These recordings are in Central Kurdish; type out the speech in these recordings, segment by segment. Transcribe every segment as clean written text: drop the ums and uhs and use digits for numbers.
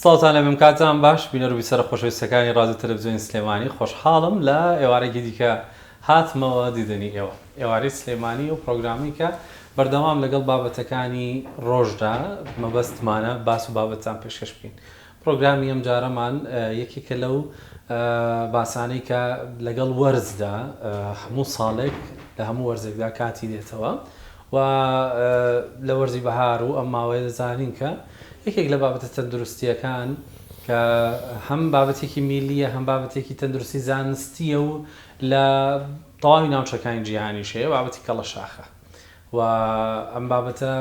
ساڵتان لە ممکاتان باش بینەر و بیسەرە خۆشەویستەکانی ڕادیۆ تەلەڤیزیۆنی سلێمانی خۆشحاڵم لە ئێوارێکی دیکە هاتمەوە دیدنی ئێوارەی سلێمانی و پرۆگرامی کە بەردەوام لەگەڵ بابەتەکانی ڕۆژدا مەبەستمانە باس و بابەتان پێشکەش بکەین. پرۆگرامی ئەم جارەمان یەکێکە لەو باسانەی کە لەگەڵ وەرزدا هەموو ساڵێک لە هەموو وەرزێکدا کاتی دێتەوە و لە وەرزی بەهار و ئەم ماوەیە دەزانین کە یەکێک لە بابەتە تەندروستیەکان کە هەم بابەتێکی میلیە هەم بابەتێکی تەندروستی زانستیە و لە تەواوی ناوچەکانی جیهانیش هەیە بابەتی کەڵەشاخە و ئەم بابەتە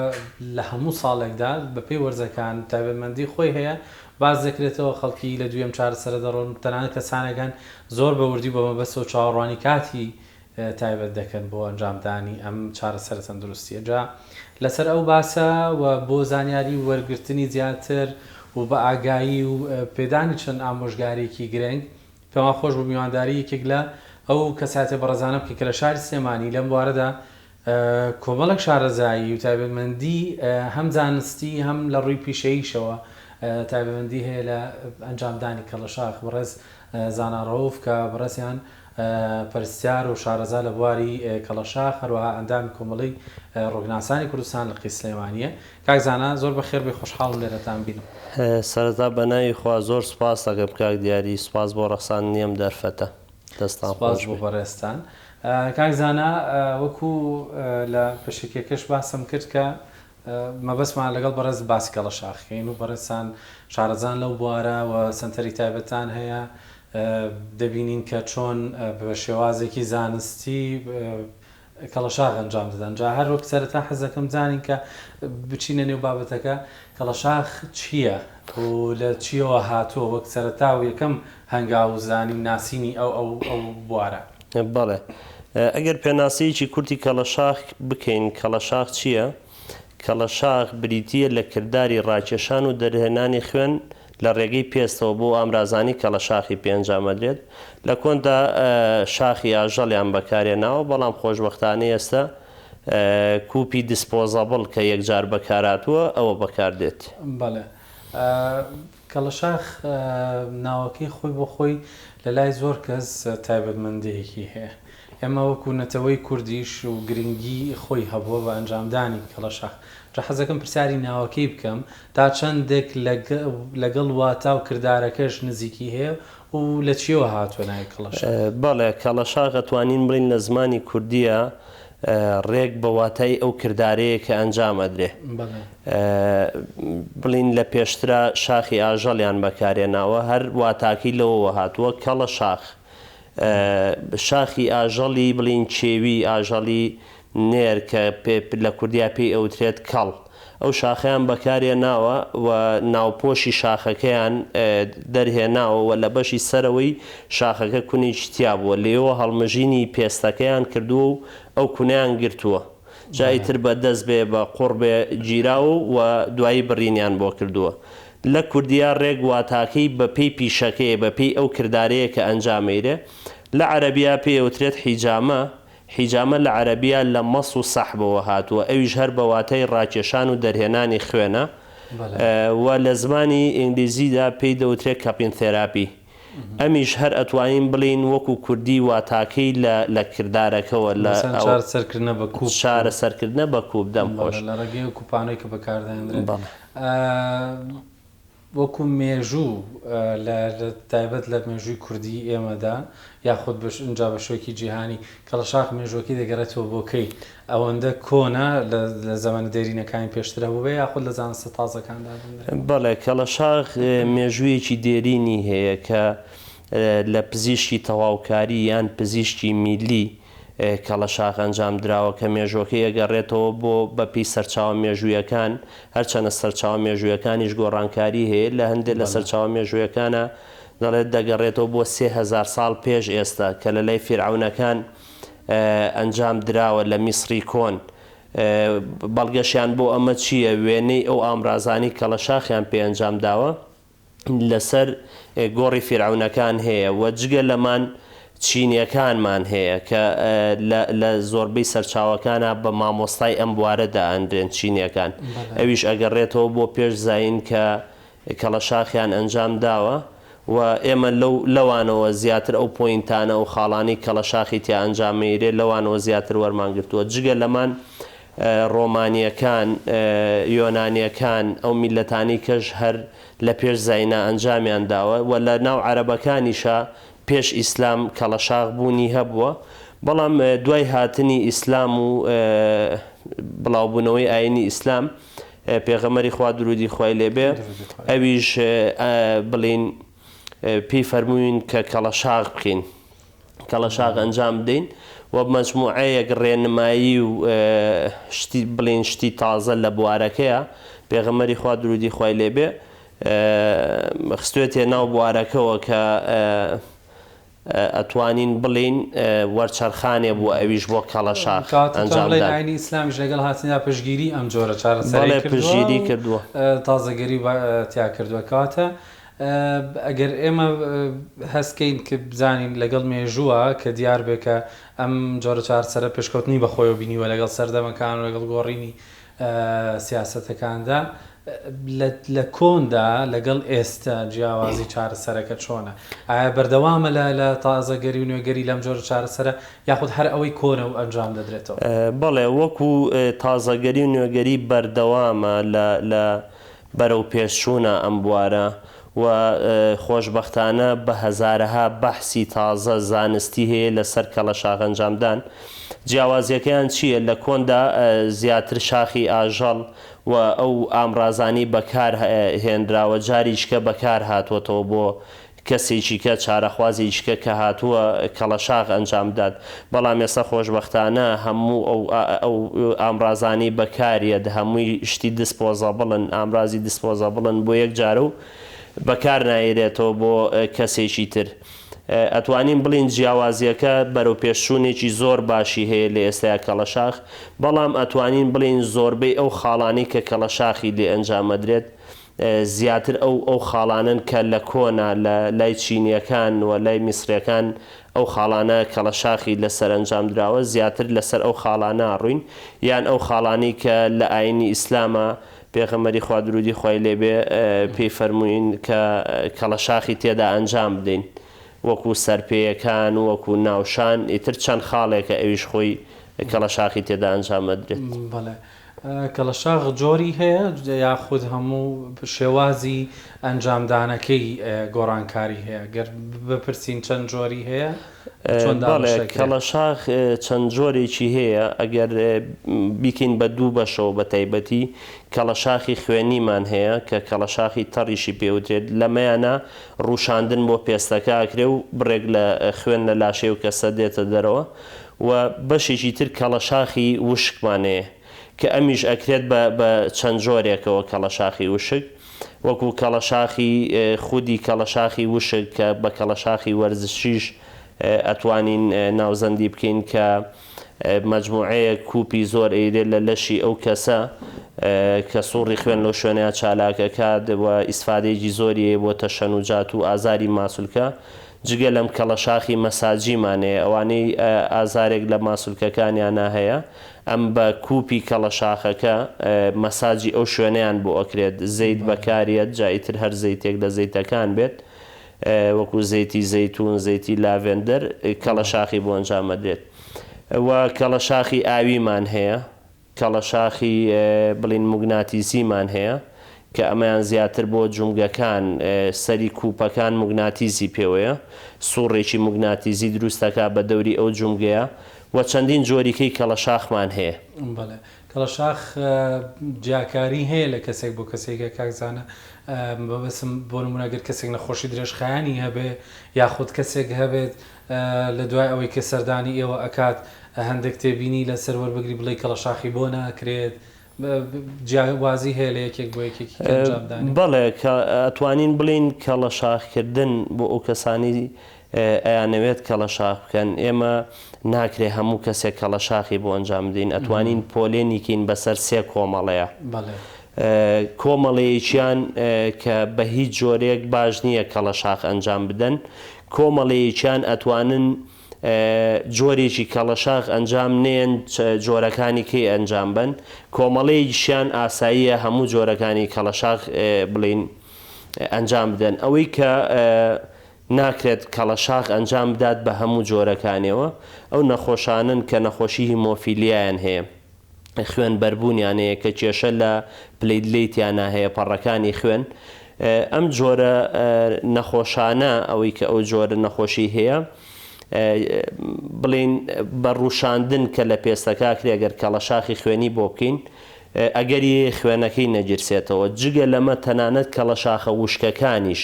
لە هەموو ساڵێکدا بەپێی وەرزەکان تایبەتمەندی خۆی هەیە باز دەکرێتەوە خەڵکی لە دوێم چارەسەرە دەڕۆن تەنانەت کەسانەکان زۆر بەوردی بە مەبەستەوە چاوەڕوانی کاتی تایبەت دەکەن بۆ ئەنجامدانی ئەم چارەسەرە تەندروستیە. جا لەسەر ئەو باسە و بۆ زانیاری وەرگرتنی زیاتر و بە ئاگایی و پێدانی چەند ئامۆژگارێکی گرنگ پێما خۆش بۆ میوانداری یەکێک لە ئەو کەساتێ بەڕێزانە بکە کە لە شاری سلێمانی لەم بوارەدا کۆمەڵێک شارەزایی و تایبەتمەندی هەم زانستی هەم لە ڕووی پیشەییشەوە تایبەتمەندی هەیە لە ئەنجامدانی کەڵەشاخ بەڕێز زاناڕەوف کە بەڕێزیان پەرستیار و شارەزا لە بواری کەڵەشاخ هەروەها ئەندامی کۆمەڵی ڕۆژناسانی کوردستان لە قی سلێمانیە. کاک زانا زۆر بەخێر بێ خۆشحاڵم لێرەتان بینم. سەرەتا بەناوی خوا زۆر سوپاس دەکەم کاک دیاری، سوپاس بۆ ڕەخساندنی ئەم دەرفەتە. دەستان خۆش بۆ بەڕێستان. کاک زانا وەکو لە پشکێکەش باسم کرد کە مەبەستمان لەگەڵ بەڕێز باسی کەڵەشاخەکەین و بەڕێستان شارەزان لەو بوارە و سنتەری تایبەتان هەیە دەبینین کە چۆن بە شێوازێکی زانستی کەڵەشاخ ئەنجام دەدەن. جا هەر وەک سەرەتا حەزەکەم زانین کە بچینە نێو بابەتەکە کەڵەشاخ چییە و لە چیەوە هاتووە وەک سەرەتا و یەکەم هەنگاو زانین ناسینی ئەو بوارە. بەڵێ ئەگەر پێناسەیەکی کورتی کەڵەشاخ بکەین، کەڵەشاخ چییە؟ کەڵەشاخ بریتیە لە کردداری ڕاکێشان و دەرهێنانی خوێن لە ڕێگەی پێستەوە بۆ ئامرازانی کەڵەشاخی پێنجامەدرێت. لە کۆندا شاخی ئاژەڵیان بەکارێناوە، بەڵام خۆشبەختانەی ئێستا کوپی دیسپۆزەبڵ کە یەکجار بەکاراتووە ئەوە بەکاردێت. بەڵێ کەڵەشاخ ناوەکەی خۆی بۆ خۆی لە لای زۆر کەس تایبەتمەندیەکی هەیە. ئێمە وەکو نەتەوەی کوردیش و گرنگی خۆی هەبووە بە ئەنجامدانی کەڵەشاخ. جا حەزەکەم پرسیاری ناوەکەی بکەم تا چەندێک لەگەڵ واتا و کردارەکەش نزیکی هەیە و لە چیەوە هاتووە ناوی کەڵەشاخ؟ بەڵێ کەڵەشاخ ئەتوانین بڵین لە زمانی کوردیە ڕێک بە واتای ئەو کردارەیە کە ئەنجام ئەدرێ. بڵین لە پێشترا شاخی ئاژەڵیان بەکارێناوە، هەر واتاکی لەوەوە هاتووە کەڵەشاخ. شاخی ئاژەڵی بڵین چێوی ئاژەڵی نێر کە لە کوردیا پێی ئەوترێت کەڵ، ئەو شاخەیان بەکارێناوە و ناوپۆشی شاخەکەیان دەرهێناوە و لە بەشی سەرەوەی شاخەکە کونێکی تیا بووە، لێەوە هەڵمەژینی پێستەکەیان کردووە و ئەو کونیان گرتووە. جاییتر بە دەست بێ بە قوڕ بێ گیراوە و دوایی بڕینیان بۆ کردووە. لە کوردیا ڕێک واتاکەی بەپێی پیشەکەیە، بەپێی ئەو کردارەیە کە ئەنجامەیرێ. لە عەرەبیا پێی ئەوترێت حیجامە. حیجامە لە عەرەبیا لە مەس و سەحبەوە هاتووە، ئەویش هەر بە واتای ڕاکێشان و دەرهێنانی خوێنە و لە زمانی ئینگلیزیدا پێی دەوترێت کەپین تێراپی. ئەمیش هەر ئەتوانین بڵین وەکو کوردی واتاکەی لە کردارەکەەوە لە شارە سەرکردنە بە کوب دەم خۆش لە ڕێگەی و کوپانەی کە بەکاردێنرێت وەکو مێژوو لە تایبەت لە مێژووی کوردی ئێمەدا یاخود اینجا بە شوێکی جیهانی کەڵەشاخ مێژوەکەی دەگەڕێتەوە بۆکەی ئەوەندە کۆنا لە زەمانە دێرینەکانی پێشترە بوو بێ یاخود لە زانستە تازەکاندا؟ بەڵێ کەڵەشاخ مێژوویەکی دێرینی هەیە کە لە پزیشکی تەواوکاری یان پزیشکی میلی کەڵەشاخ ئەنجام دراوە کە مێژوەکەی ئەگەڕێتەوە بۆ بەپی سەرچاوە مێژوویەکان. هەرچەنە سەرچاوە مێژوویەکانیش گۆڕانکاری هەیە، لە هەندێک لە سەرچاوە مێژوویەکانە دەڵێت دەگەڕێتەوە بۆ 3000 ساڵ پێش ئێستا کە لە لای فیرعەونەکان ئەنجام دراوە لە میسری کۆن. بەڵگەشیان بۆ ئەمە چییە؟ وێنەی ئەو ئامرازانی کەڵەشاخیان پێ ئەنجام داوە لەسەر گۆڕی فیرعەونەکان هەیە و جگە لەمان چینیەکانمان هەیە کە لە زۆربەی سەرچاوەکانە بە مامۆستای ئەم بوارەدا ئەندرێن چینیەکان. ئەویش ئەگەڕێتەوە بۆ پێش زاین کە کەڵەشاخیان ئەنجام داوە و ئێمە لەوانەوە زیاتر ئەو پۆینتانە و خاڵانی کەڵەشاخی تیا ئەنجامێرێ لەوانەوە زیاتر وەرمانگرتووە جگە لەمان ڕۆمانیەکان یۆنانیەکان ئەو میلەتانی کەش هەر لە پێش زاینا ئەنجامیان داوە و لە ناو عەرەبەکانیشە پێش ئیسلام کەڵەشاخ بوونی هەبووە بەڵام دوای هاتنی ئیسلام و بڵاوبوونەوەی ئاینی ئیسلام پێغەمەری خوا درودی خوای لێبێ ئەویش بڵین پێی فەرمووین کە کەڵەشاغ بکەین کەڵەشاغ ئەنجام بدەین و مەجموعەیەک ڕێنمایی و بڵین شتی تازە لە بوارەکەیە پێغەمەری خوا درودی خوای لێبێ خستوێتێ ناو بوارەکەەوە کە ئەتوانین بڵین وەرچەرخانێ بوو ئەویش بۆ کەڵەشاغ ئەنجامدان ئاینی ئیسلامیش لەگەڵ هاتنیا پشگیری ئەم جۆرە چارەسەری پشگیری کردووە تازەگەری تیا کردووە کاتە ئەگەر ئێمە هەستکەین کە بزانین لەگەڵ مێژووە کە دیار بێ کە ئەم جۆرە چارەسەرە پێشکەوتنی بەخۆیەوە بینیوە لەگەڵ سەردەمەکان و لەگەڵ گۆڕینی سیاسەتەکاندا لە کۆندا لەگەڵ ئێستا جیاوازی چارەسەرەکە چۆنە ئایا بەردەوامە لە تازەگەری و نوێگەری لەم جۆرە چارەسەرە یاخود هەر ئەوەی کۆنە و ئەنجام دەدرێتەوە بەڵێ وەکو تازەگەری و نوێگەری بەردەوامە لە بەرەو پێشچوونە ئەم بوارە و خۆشبەختانە بە هەزارەها بەحسی تازە زانستی هەیە لەسەر کەڵەشاغ ئەنجامدان جیاوازیەکەیان چییە لە کۆندا زیاتر شاخی ئاژەڵ و ئەو ئامرازانی بەکار هێنراوە جاریشکە بەکار هاتوۆتەوە بۆ کەسێکی کە چارەخوازیشکە کە هاتووە کەڵەشاغ ئەنجامدات بەڵام ئێستا خۆشبەختانە هەموو ئەو ئامرازانی بەکاریە هەمووی شتی دیسپۆزەبڵن ئامرازی دیسپۆزەبڵن بۆ یەک جارە و بەکار نایرێتەوە بۆ کەسێکی تر ئەتوانین بڵین جیاوازیەکە بەرەو پێشچوونێکی زۆر باشی هەیە لە ئێستایا کەڵەشاغ بەڵام ئەتوانین بڵین زۆربەی ئەو خاڵانی کە کەڵەشاخی لێ ئەنجامەدرێت زیاتر ئەو خاڵانن کە لە کۆنا لە لای چینیەکان و لای میسرەکان ئەو خاڵانە کەڵەشاخی لەسەر ئەنجام دراوە زیاتر لەسەر ئەو خاڵانە ڕووین یان ئەو خاڵانی کە لە ئاینی ئیسلامە پێغەمبەری خوا درودی خوای لێبێ پێی فەرمووین کە کەڵەشاخی تێدا ئەنجام بدەین وەکو سەرپێیەکان وەکو ناوشان ئیتر چەند خاڵێکە ئەویش خۆی کەڵەشاخی تێدا ئەنجامەدرێت کەڵەشاغ جۆری هەیە یاخود هەموو شێوازی ئەنجامدانەکەی گۆڕانکاری هەیە گەر بپرسین چەند جۆری هەیە کەڵەشاغ چەند جۆرێکی هەیە ئەگەر بیکەین بە دوو بەشەوە بە تایبەتی کەڵەشاخی خوێنیمان هەیە کە کەڵەشاخی تەڕیشی پێوترێت لەمەیانە ڕووشاندن بۆ پێستەکە ئاکرێ و بڕێک لە خوێن لە لاشەی و کەسە دێتە دەرەوە و بەشێکی تر کەڵەشاخی وشکمانەیە کە ئەمیش ئەکرێت بە چەند جۆرێکەوە کەڵەشاخی وشک وەکو کەڵەشاخی خودی کەڵەشاخی وشک کە بە کەڵەشاخی وەرزشیش ئەتوانین ناوزەندی بکەین کە مەجموعەیە کوپی زۆر ئەیرێ لە لەشی ئەو کەسە کە سوڕی خوێن لەو شوێنەیە چالاکەکات و ئیسفادەیەکی زۆری بۆ تەشەنوجات و ئازاری ماسوولکە جگە لەم کەڵەشاخی مەساجیمانەیە ئەوانەی ئازارێک لە ماسوولکەکانیانە هەیە ئەم بە کوپی کەڵەشاخەکە مەساجی ئەو شوێنیان بۆ ئەکرێت زەیت بەکارێت جایتر هەر زەیتێک لە زەیتەکان بێت وەکو زەیتی زەیتون زەیتی لاڤێندەر کەڵەشاخی بۆ ئەنجامەدرێت و کەڵەشاخی ئاویمان هەیە کەڵەشاخی بڵین موگناتیزیمان هەیە کە ئەمەیان زیاتر بۆ جومگەکان سەری کوپەکان موگناتیزی پێوەیە سوڕێکی موگناتیزی دروستەکە بە دەوری ئەو جومگەیە و چەندین جۆریکەی کەڵەشاخمان هەیە کەڵەشاخ جیاکاری هەیە لە کەسێک بۆ کەسێکە کاکزانە بەبسم بۆ نمونەگەر کەسێک نەخۆشی درێژخایانی هەبێ یاخود کەسێک هەبێت لە دوای ئەوەی کە سەردانی ئێوە ئەکات هەندێک تێبینی لەسەر وەربگری بڵێ کەڵەشاخی بۆ ناکرێت جیاوازی هەیە لە یەکێک بۆ یەکێکی ئەنجامدانی بەڵێ ئەتوانین بڵین کەڵەشاخکردن بۆ ئەو کەسانی ئەیانەوێت کەڵەشاخ بکەن ئێمە ناکرێ هەموو کەسێک کەڵەشاخی بۆ ئەنجام بدەین ئەتوانین پۆلێنیکەین بەسەر سێ کۆمەڵەیە کۆمەڵەیەکیان کە بە هیچ جۆرێک باش نییە کەڵەشاخ ئەنجام بدەن کۆمەڵەیەکیان ئەتوانن جۆرێکی کەڵەشاخ ئەنجام نێن جۆرەکانی کەی ئەنجام بن کۆمەڵەیەکیشیان ئاساییە هەموو جۆرەکانی کەڵەشاخ بڵین ئەنجام بدەن ئەوەی کە ناکرێت کەڵەشاخ ئەنجام بدات بە هەموو جۆرەکانەوە ئەو نەخۆشانن کە نەخۆشی هیمۆفیلیایان هەیە خوێن بەربوونیان هەیە کە کێشە لە پلەیتلیتیان هەیە پەڕەکانی خوێن ئەم جۆرە نەخۆشانە ئەوەی کە ئەو جۆرە نەخۆشی هەیە بڵین بە ڕووشاندن کە لە پێستەکە کرێگەر کەڵەشاخی خوێنی بۆ بکەین ئەگەری خوێنەکەی نەگیرسێتەوە جگە لەمە تەنانەت کەڵەشاخە وشکەکانیش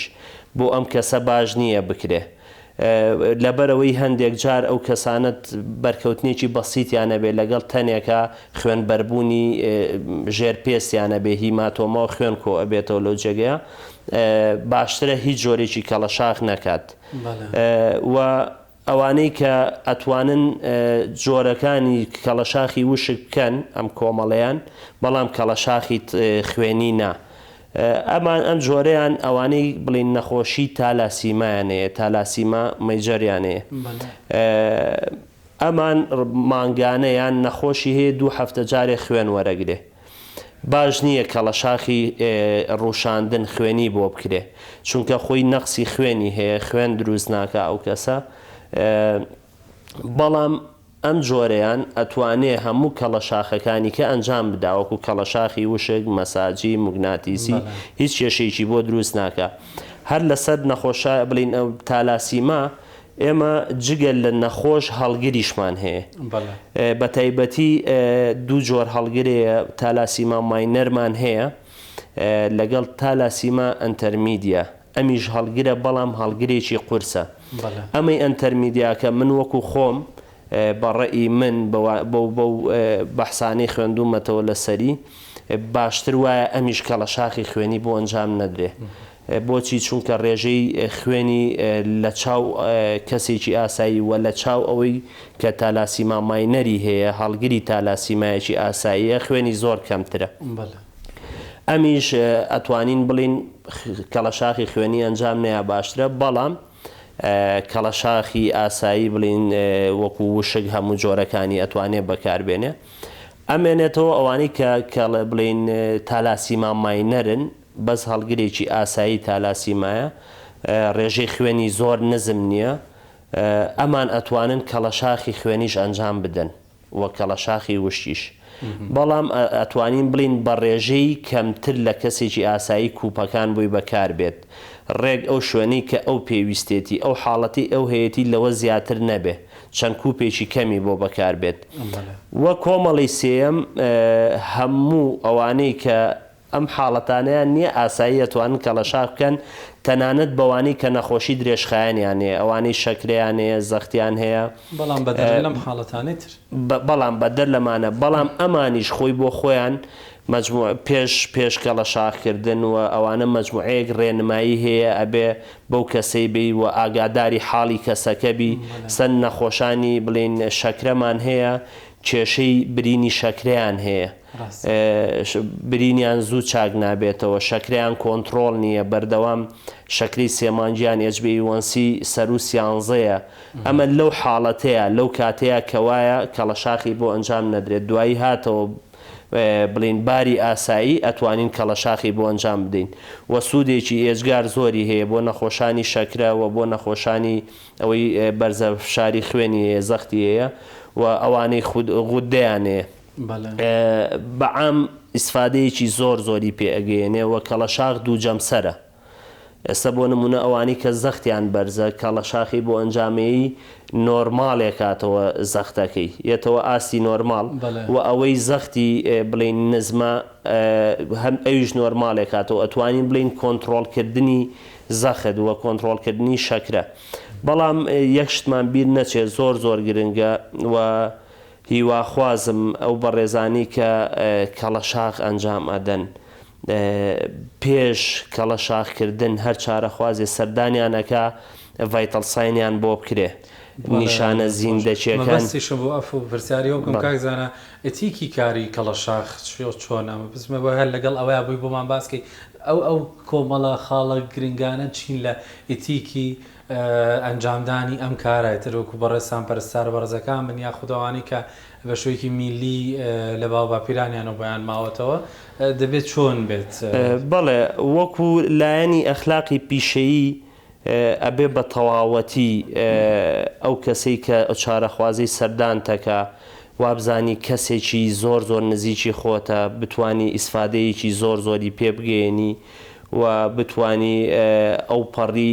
بۆ ئەم کەسە باش نییە بکرێ لەبەرەوەی هەندێک جار ئەو کەسانت بەرکەوتنێکی بەسییتیانە بێ لەگەڵ تەنێکە خوێن بەربوونی ژێرپێستیانە بێ هیماتۆما و خوێن کۆ ئەبێتەوە لەو جێگەیە باشترە هیچ جۆرێکی کەڵەشاخ نەکات و ئەوانەی کە ئەتوانن جۆرەکانی کەڵەشاخی وشک بکەن ئەم کۆمەڵەیان بەڵام کەڵەشاخی خوێنی نا ئەم جۆرەیان ئەوانەی بڵین نەخۆشی تالاسیمایانەیە تالاسیما مەیجەریانەیە ئەمان مانگانەیان نەخۆشی هەیە 2 هەفتە جارێ خوێن وەرەگرێ باش نییە کەڵەشاخی ڕووشاندن خوێنی بۆ بکرێ چونکە خۆی نەقسی خوێنی هەیە خوێن دروست ناکە ئەو کەسە بەڵام ئەم جۆرەیان ئەتوانێ هەموو کەڵەشاخەکانی کە ئەنجام بداوەکو کەڵەشاخی وشک مەساجی موگناتیسی هیچ کێشەیەکی بۆ دروست ناکە هەر لەسەر نەخۆشە بڵین ئەو تالاسیما ئێمە جگەل لە نەخۆش هەڵگریشمان هەیە بە تایبەتی 2 جۆر هەڵگرەیە تالاسیما ماینەرمان هەیە لەگەڵ تالاسیما ئەنتەرمیدیا ئەمیش هەڵگرە بەڵام هەڵگرێکی قورسە ئەمەی ئەنتەرمیدیاکە من وەکو خۆم بەڕێی من بەو بەحسانەی خوێندومەتەوە لەسەری باشتر وایە ئەمیش کەڵەشاخی خوێنی بۆ ئەنجام نەدرێ بۆچی چونکە ڕێژەی خوێنی لە چاو کەسێکی ئاسایی و لە چاو ئەوەی کە تالاسیما ماینەری هەیە هەڵگری تالاسیمایەکی ئاساییە خوێنی زۆر کەمترە ئەمیش ئەتوانین بڵین کەڵەشاخی خوێنی ئەنجام نەیە باشترە بەڵام کەڵەشاخی ئاسایی بڵین وەکو وشک هەموو جۆرەکانی ئەتوانێت بەکاربێنێ ئەمێنێتەوە ئەوانەی کە بڵین تالاسیما ماینەرن بەس هەڵگرێکی ئاسایی تالاسیمایە ڕێژەی خوێنی زۆر نزم نییە ئەمان ئەتوانن کەڵەشاخی خوێنیش ئەنجام بدەن وە کەڵەشاخی وشتیش بەڵام ئەتوانین بڵین بە ڕێژەی کەمتر لە کەسێکی ئاسایی کوپەکان بووی بەکار بێت ڕێک ئەو شوێنەی کە ئەو پێویستێتی ئەو حاڵەتی ئەو هەیەی لەوە زیاتر نەبێ چەند کوپێکی کەمی بۆ بەکار بێت وە کۆمەڵی سێەم هەموو ئەوانەی کە ئەم حاڵەتانیان نییە ئاسایی ئەتوانن کەڵەشاخ بکەن تەنانەت بەوانەی کە نەخۆشی درێژخایانیان هەیە ئەوانەی شەکرەیان هەیە زەختیان هەیە بەڵام بەدەر لەم حاڵەتانەی تر بەڵام بەدەر لەمانە بەڵام ئەمانیش خۆی بۆ خۆیان پێش کەڵەشاخکردن و ئەوانە مەجموعەیەک ڕێنمایی هەیە ئەبێ بەو کەسەی بی و ئاگاداری حاڵی کەسەکە بی سند نەخۆشانی بڵین شەکرەمان هەیە کێشەی برینی شەکرەیان هەیە برینیان زوو چاک نابێتەوە شەکرەیان کۆنتترۆل نییە بەردەوام شەکری سێمانجیان HbA1c سەر و سیانزەیە ئەمە لەو حاڵەتەیە لەو کاتەیە کەوایە کەڵەشاخی بۆ ئەنجام نەدرێت دوایی هاتەوە بڵین باری ئاسایی ئەتوانین کەڵەشاخی بۆ ئەنجام بدەین وە سوودێکی ئێجگار زۆری هەیە بۆ نەخۆشانی شەکرە و بۆ نەخۆشانی ئەوەی بەرزە فشاری خوێنی زەختی هەیە و ئەوانەی غودەیانەیە بەعام ئیسفادەیەکی زۆری پێ ئەگەیەنێ وە کەڵەشاخ دوو جەمسەرە ئێستا بۆ نمونە ئەوانی کە زەختیان بەرزە کەڵەشاخی بۆ ئەنجامەیی نۆرمالێکاتەوە زەختەکەی یەتەوە ئاستی نۆرمال و ئەوەی زەختی بڵین نزمە هەم ئەویش نۆرمالێکاتەوە ئەتوانین بڵین کۆنتترۆلکردنی زەخت وە کۆنتترۆلکردنی شەکرە بەڵام یەک شتمان بیر نەچێت زۆر گرنگە و هیواخوازم ئەو بەڕێزانی کە کەڵەشاخ ئەنجام ئەدەن پێش کەڵەشاخکردن هەر چارەخوازێ سەردانیانەکە ڤایتەڵ ساینیان بۆ بکرێ نیشانە زیندەچیەکان مەبەستیشم بۆ ئەف و پرسیاریەوە بکەم کاکزانە ئەتیکی کاری کەڵەشاخ چۆنە بزمە بە هەر لەگەڵ ئەوەیە بووی بۆمان باسکەی ئەو کۆمەڵە خاڵە گرنگانە چین لە ئەتیکی ئەنجامدانی ئەم کارایتر وەکو بەڕێسان پەرستار بەڕێزەکان من یا خودەوانی کە بە شوەیەکی میلی لە باوباپیرانیان و بەیان ماوەتەوە دەبێت چۆن بێت بەڵێ وەکو لایەنی ئەخلاقی پیشەیی ئەبێ بە تەواوەتی ئەو کەسەی کە چارەخوازی سەردانتەکە وابزانی کەسێکی زۆر نزیکی خۆتە بتانی ئیسفادەیەکی زۆری پێ بگەێنی و بتانی ئەو پەڕی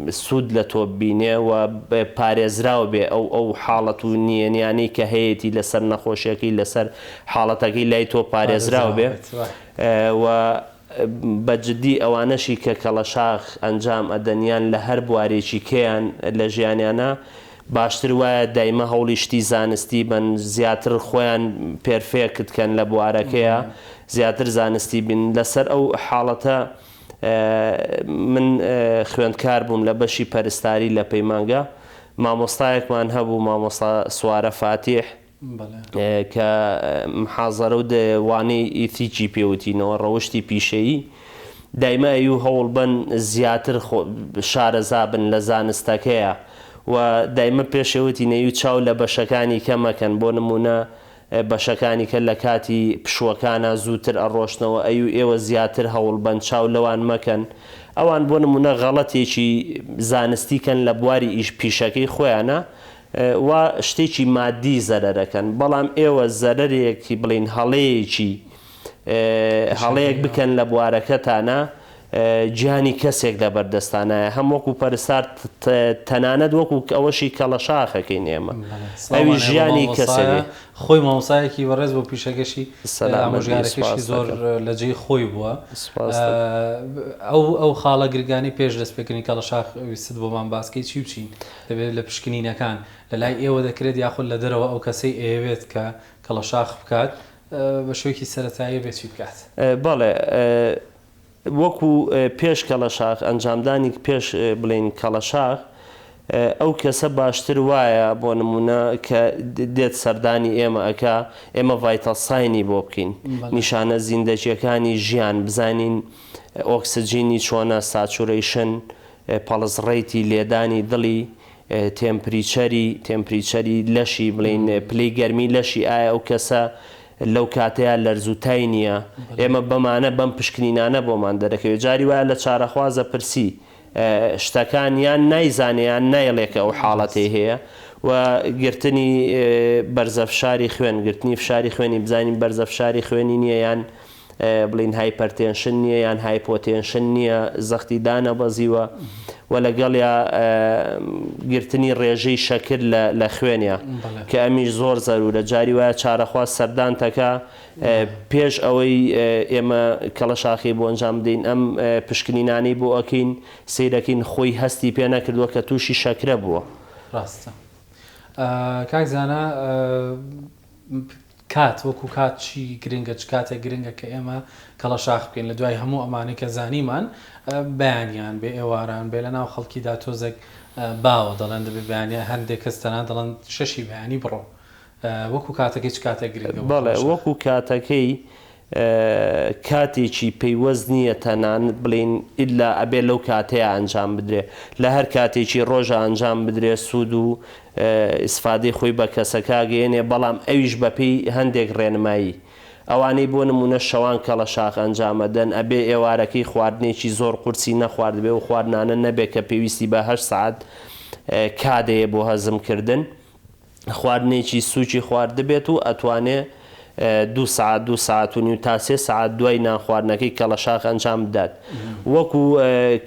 سوود لە تۆ ببینێ و پارێزراو بێ ئەو حاڵەت و نیەنیانەی کە هەیەی لەسەر نەخۆشیەکەی لەسەر حاڵەتەکەی لای تۆ پارێزراو بێ و بەجددی ئەوانەشی کە کەڵەشاخ ئەنجام ئەدەنیان لە هەر بوارێکی کەیان لە ژیانیانە باشتر وایە دایمە هەوڵی شتی زانستی بن زیاتر خۆیان پێرفێکتکەن لە بوارەکەیە زیاتر زانستی بین لەسەر ئەو حاڵەتە من خوێندکار بووم لە بەشی پەرستاری لە پەیمانگە مامۆستایەکمان هەبوو مامۆستا سوارە فاتیح کە محازەرە و دەوانەی ئیتیکی پێوتینەوە ڕەوشتی پیشەیی دایمە ئەو هەوڵ بن زیاتر شارەزا بن لە زانستەکەیە و دایمە پێشەوتی نەوی چاو لە بەشەکانی کەمەکەن بۆ نمونە بەشەکانی کە لە کاتی پشوەکانە زووتر ئەڕۆشتنەوە ئێوە زیاتر هەوڵ بن چاو لەوان مەکەن ئەوان بۆ نمونە غەڵەتێکی زانستیکەن لە بواری ئیش پیشەکەی خۆیانە و شتێکی مادی زەرەرەکەن بەڵام ئێوە زەرەرێکی بڵین هەڵەیەک بکەن لە بوارەکەتانە گیانی کەسێک لە بەردەستانایە هەم وەکو پەرستار تەنانەت وەکو ئەوەشی کەڵەشاخەکەی نێمە ئەوی ژیانی کەسێک خۆی مامۆسایەکی بەڕێز بۆ پیشەکەشی ئامۆژگارەکەشی زۆر لە جێی خۆی بووە ئەو خاڵە گرگانی پێش دەست پێکردنی کەڵەشاخ ویست بۆمان باسکەی چی بچین دەبێت لە پشکنینەکان لە لای ئێوە دەکرێت یاخود لە دەرەوە ئەو کەسەی ئەوێت کە کەڵەشاخ بکات بە شوێکی سەرەتایی بێت چی بکات بەڵێ وەکو پێش کەڵەشاخ ئەنجامدانی پێش بڵین کەڵەشاخ ئەو کەسە باشتر وایە بۆ نمونە کە دێت سەردانی ئێمە ڤایتەڵ ساینی بۆ بکەین نیشانە زیندەجیەکانی ژیان بزانین ئۆکسجینی چۆنە ساتوڕیشن پەڵزڕێیتی لێدانی دڵی تێمپریچەری لەشی بڵین پلەی گەرمی لەشی ئایا ئەو کەسە لەو کاتەیە لەرزوتای نییە ئێمە بەمانە بەم پشکنینانە بۆمان دەرەکەوێت جاری وایە لە چارەخوازە پرسی شتەکان یان نایزانیان نایڵێکە ئەو حاڵەتی هەیە و گرتنی بەرزەفشاری خوێن گرتنی فشاری خوێنی بزانین بەرزەفشاری خوێنی نییە یان بڵین هایپەرتێنشن نییە یان هایپۆتێنشن نییە زەختی دانەبەزیوە و لەگەڵیا گرتنی ڕێژەی شەکر لە خوێنە کە ئەمیش زۆر زەرورە جاری وایە چارەخواز سەردانتەکە پێش ئەوەی ئێمە کەڵەشاخی بۆ ئەنجام بدەین ئەم پشکنینانەی بۆ ئەکەین سیرەکەین خۆی هەستی پێ نەکردووە کە تووشی شەکرە بووە ڕاستە کاکزانە کات وەکو کات چی گرنگە چ کاتێک گرنگە کە ئێمە کەڵەشاخ بکەین لە دوای هەموو ئەمانەی کە زانیمان بەیانیان بێ ئێواران بێ لە ناو خەڵکیدا تۆزێک باوە دەڵێن دەبێ بەیانە هەندێک کەس تەنان دەڵێن شەشی بەیانی بڕۆ وەکو کاتەکەی چ کاتێک گرنگە بەڵێ وەکو کاتەکەی کاتێکی پەیوەست نییە تەنانەت بڵین ئیلا ئەبێ لەو کاتەیە ئەنجام بدرێ لە هەر کاتێکی ڕۆژە ئەنجام بدرێ سوود و ئیسفادەی خۆی بە کەسەکە گەێنێ بەڵام ئەویش بەپێی هەندێک ڕێنمایی ئەوانەی بۆ نمونە شەوان کەڵەشاخ ئەنجامەدەن ئەبێ ئێوارەکەی خواردنێکی زۆر قورسی نەخوارد بێ و خواردنانە نەبێت کە پێویستی بە 8 سعات کادەیە بۆ هەزمکردن خواردنێکی سوچی خوارد بێت و ئەتوانێ 2 ساعت و نیو تا 3 ساعت دوای نانخواردنەکەی کەڵەشاخ ئەنجام بدات وەکو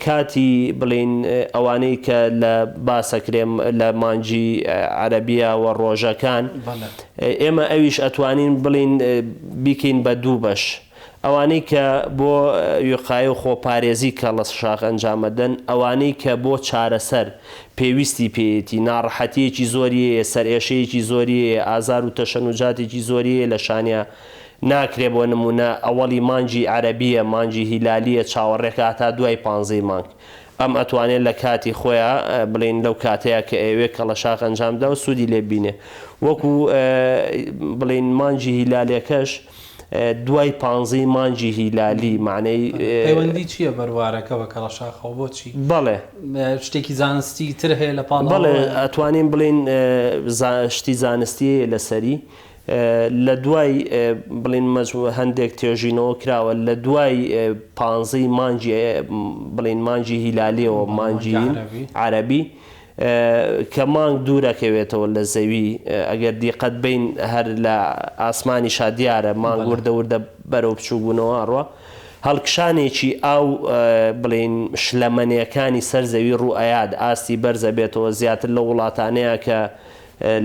کاتی بڵین ئەوانەی کە لە باسەکرێم لە مانجی عەرەبیە و ڕۆژەکان ئێمە ئەویش ئەتوانین بڵین بیکەین بە 2 بەش ئەوانەی کە بۆ یوقای و خۆپارێزی کەڵەشاخ ئەنجامەدەن ئەوانەی کە بۆ چارەسەر پێویستی پێیەتی ناڕەحەتیەکی زۆریە سەرئێشەیەکی زۆریە ئازار و تەشەنوجاتێکی زۆریە لە شانیا ناکرێ بۆ نمونە ئەوەڵی مانجی عەرەبیە مانجی هیلالیە چاوەڕێکە تا دوای 15 مانگ ئەم ئەتوانێت لە کاتی خۆیان بڵین لەو کاتەیە کە ئێوێ کەڵەشاق ئەنجامدا و سوودی لێ بینێ وەکو بڵین مانجی هیلالێکەش دوای 15 مانجی هیلالی معنەی پەیوەندی چییە بەروارەکە بە کەڵەشاخەوە بۆچی بەڵێ شتێکی زانستی تر هەیە لە پاڵ بەڵێ ئەتوانین بڵین شتی زانستی لەسەری لە دوای بڵین هەندێک توێژینەوە کراوە لە دوای 15 مانجی بڵین مانجی هیلالیەوە مانجی عەرەبی کە مانگ دوورەکەوێتەوە لە زەوی ئەگەر دیقەت بین هەر لە ئاسمانی شادیارە مانگ وردە وردە بەرەو بچوو بوونەوە ئەڕوە هەڵکشانێکی ئاو بڵین شلەمەنیەکانی سەر زەوی ڕوئەیاد ئاستی بەرزە بێتەوە زیاتر لە وڵاتانەیە کە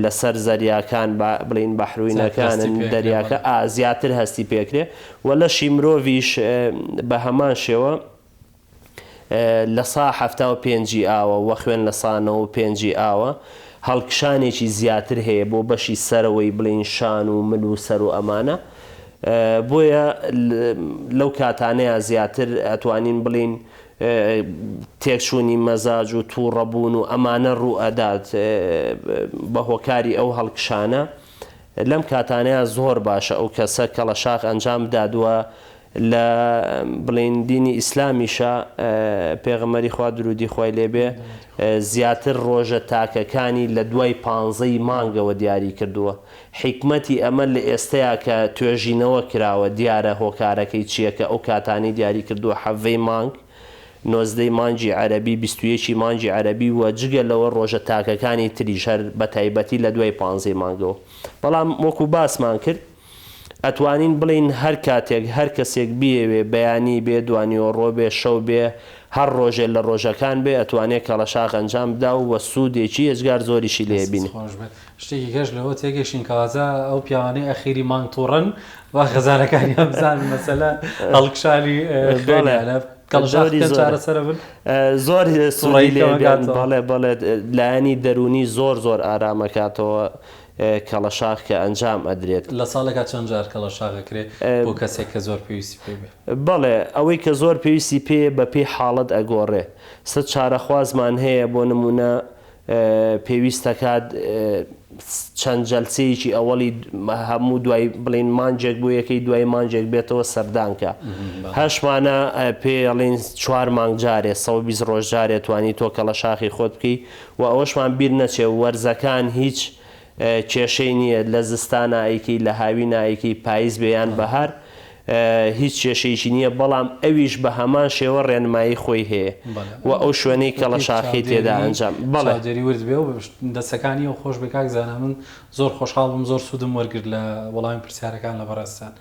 لەسەر زەریاکان بڵین بەحروینەکانن دەریاکە زیاتر هەستی پێکرێ و لەشی مرۆڤیش بە هەمان شێوە لە سا 75 ئاوە وە خوێن لە سا 95 ئاوە هەڵکشانێکی زیاتر هەیە بۆ بەشی سەرەوەی بڵین شان و مل و سەر و ئەمانە بۆیە لەو کاتانەیە زیاتر ئەتوانین بڵین تێکچوونی مەزاج و تووڕەبوون و ئەمانە ڕوئەدات بە هۆکاری ئەو هەڵکشانە لەم کاتانەیە زۆر باشە ئەو کەسە کەڵەشاق ئەنجام بدادوە لە بڵین دینی ئیسلامیشە پێغەمبەری خوا درودی خوای لێبێ زیاتر ڕۆژە تاکەکانی لە دوای 15 مانگەوە دیاری کردووە حیکمەتی ئەمە لە ئێستەیە کە توێژینەوە کراوە دیارە هۆکارەکەی چییە کە ئەو کاتانی دیاری کردووە حەڤەی مانگ 19 مانجی عەرەبی 21 مانجی عەرەبی وە جگە لەوە ڕۆژە تاکەکانی تریش هەر بە تایبەتی لە دوای 15 مانگەوە بەڵام وەکو باسمان کرد ئەتوانین بڵین هەر کاتێک هەر کەسێک بیەوێ بەیانی بێ دوانیوە ڕۆ بێ شەو بێ هەر ڕۆژێ لە ڕۆژەکان بێ ئەتوانێت کەڵەشاق ئەنجام بدا و وە سوودێکی ێزگار زۆریشی لێ بینی شتێکی گەشت لەوە تێگەشین کەوازە ئەو پیاوانەی ئەخیری مانگ تووڕن و خەزانەکانی هەمزان مەسەلە هەڵکشانی زۆر سوڕی لێبیان بەڵێ بەڵێ لایەنی دەرونی زۆر زۆر ئارامەکاتەوە کەڵەشاق کە ئەنجام ئەدرێت لە ساڵێکا چەند جار کەڵەشاقەکرێت بۆ کەسێک کە زۆر پێویستی پێ بێ بەڵێ ئەوەی کە زۆر پێویستی پێ بە پێی حاڵەت ئەگۆڕێ سەد چارەخوازمان هەیە بۆ نمونە پێویستەکات چەند جەلسەیەکی ئەوەڵی هەموو دوای بڵین مانجێک بۆ یەکەی دوای مانجێک بێتەوە سەردانکە هەشمانە پێڵین 4 مانگ جارێ 120 ڕۆژ جارێ توانی تۆ کەڵەشاقی خۆت بکەی و ئەوەشمان بیر نەچێ وەرزەکان هیچ کێشەی نییە لە زستانە ئایکی لە هاوی نایکی پاییز بێیان بەهار هیچ کێشەیەکی نییە بەڵام ئەویش بە هەمان شێوە ڕێنمایی خۆی هەیە و ئەو شوێنەی کەڵەشاقی تێدا ئەنجام بەڵێ ورد بێ و دەستەکانی ئەو خۆش بکاک زانە من زۆر خۆشحاڵ بووم زۆر سوودم وەرگرت لە وەڵامی پرسیارەکان لە بەڕێستان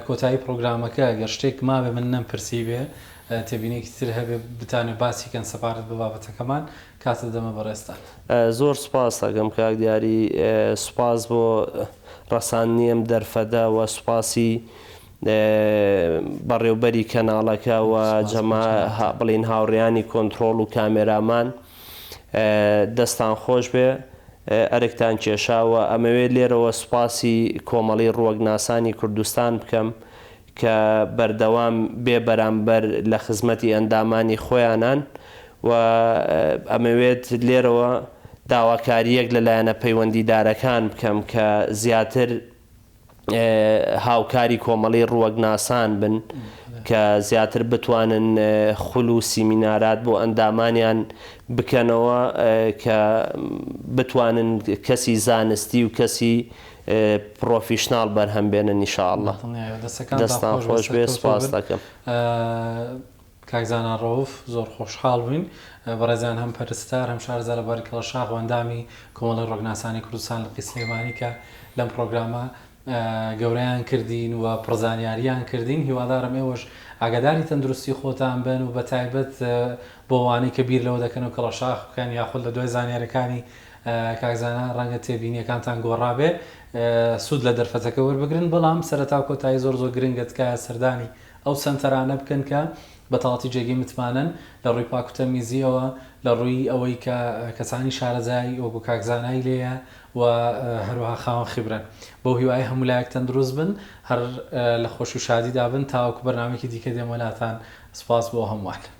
کۆتایی پرۆگرامەکە گەر شتێک مابێ من نەمپرسی بێ تێبینێکی تر هەبێ بتانێ باسیکەن سەپارت بە بابەتەکەمان کاتە دەمە بەڕێستان زۆر سوپاس دەکەم کاک دیاری سوپاس بۆ ڕەساندنیم دەرفەدا و سوپاسی بەڕێوبەری کەناڵەکە و جەما بڵین هاوڕێیانی کۆنتترۆل و کامێرامان دەستان خۆش بێ ئەرکتان کێشاوە ئەمەوێت لێرەوە سوپاسی کۆمەڵی ڕوەگناسانی کوردستان بکەم کە بەردەوام بێ بەرامبەر لە خزمەتی ئەندامانی خۆیانان و ئەمەوێت لێرەوە داواکاریەک لەلایەنە پەیوەندیدارەکان بکەم کە زیاتر هاوکاری کۆمەڵی ڕوەگناسان بن کە زیاتر بتوانن خول و سیمینارات بۆ ئەندامانیان بکەنەوە کە بتوانن کەسی زانستی و کەسی پرۆفیشناڵ بەرهەم بێنن ئینشاءالله دەستان خۆش بێ سوپاس دەکەم کاکزانە ڕەوف زۆر خۆشحاڵ بووین بەڕێزان هەم پەرستار هەم شارەزا لەباری کەڵەشاق و ئەندامی کۆمەڵی ڕوەگناسانی کوردستان لە قسلێمانی کە لەم پرۆگرامە گەورەیان کردین و پڕزانیاریان کردین هیوادارم ئێوەش ئاگاداری تەندروستی خۆتان بن و بە تایبەت بۆ وانەی کە بیر لەوە دەکەن و کەڵەشاق بکەن یاخود لە دوای زانیاریەکانی کاکزانە ڕەنگە تێبینیەکانتان گۆڕابێ سوود لە دەرفەتەکە وەربگرن بەڵام سەرەتا کۆتایی زۆر زۆر گرنگە تکایە سەردانی ئەو سنتەرانە بکەن کە بەتەواتی جێگەی متمانن لە ڕووی پاکوتەمیزیەوە لە ڕووی ئەوەی کە کەسانی شارەزایی وەکو کاکزانایی لێیە و هەروەها خاوەن خیبرن بۆ هیوای هەموو لایەک تەندروست بن هەر لە خۆش و شادیدا بن تاوەکو بەرنامێکی دیکە دێمەلاتان سپاس بۆ هەمووان.